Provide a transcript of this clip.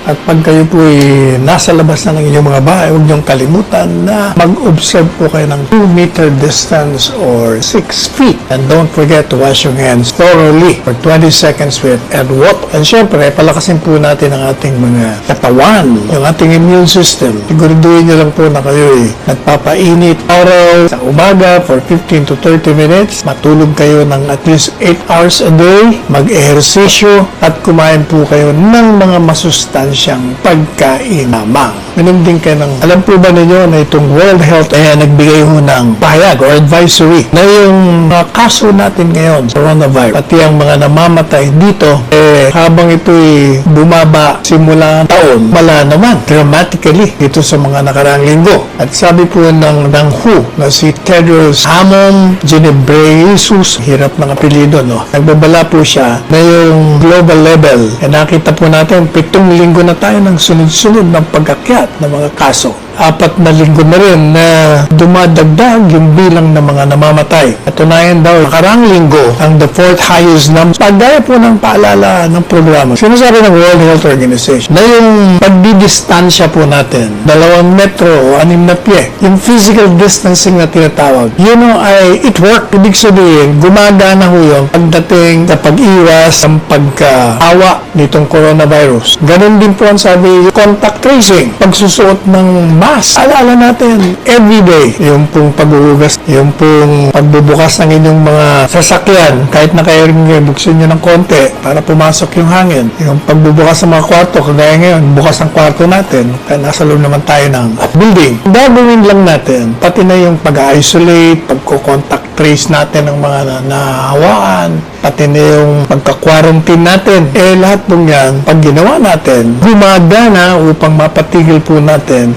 At pag kayo po nasa labas na ng inyong mga bahay, huwag niyong kalimutan na mag-observe po kayo ng 2-meter distance or 6 feet. And don't forget to wash your hands thoroughly for 20 seconds with and water. And syempre, palakasin po natin ang ating mga katawan, yung ating immune system. Siguraduhin niyo lang po na kayo nagpapainit araw sa umaga for 15 to 30 minutes. Matulog kayo ng at least 8 hours a day. Mag-ehersisyo at kumain po kayo ng mga masustansyang pagkain lamang. Minom din kayo ng, alam po ba ninyo na itong World Health ay nagbigay ho ng pahayag or advisory na yung mga kaso natin ngayon sa coronavirus, pati ang mga namamatay dito, habang ito'y bumaba simula taon, wala naman dramatically dito sa mga nakaraang linggo. At sabi po ng WHO na si Tedros Adhanom Ghebreyesus, hirap ng apelido, no? Nagbabala po siya na yung global level. Nakita po natin, 7 linggo na tayo ng sunod-sunod ng pag-akyat ng mga kaso. 4 na linggo na rin na dumadagdag yung bilang ng mga namamatay. At tunayan daw, nakarang linggo, ang the 4th highest number. Pagdaya po ng paalala ng programa, sinasabi ng World Health Organization na yung pagdidistansya po natin, 2 metro o 6 na pie, yung physical distancing na tinatawag, ay it work. Ibig sabihin, gumagana ho yung pagdating sa pag-iwas ng pagkahawa nitong coronavirus. Ganun din po ang sabi, contact tracing, pagsusuot ng mask. Alala natin, everyday, yung pong paghuhugas, yung pong pagbubukas ng inyong mga sasakyan, kahit na kayo rin buksin nyo ng konti para pumasok yung hangin. Yung pagbubukas ng mga kwarto, kagaya ngayon, bukas ang kwarto natin, kaya nasa loob naman tayo ng building. Gagawin lang natin, pati na yung pag-isolate, pagko-contact trace natin ng mga nahawaan, pati na yung pagka-quarantine natin. Lahat po yan, pag ginawa natin, gumagana upang mapatigil po natin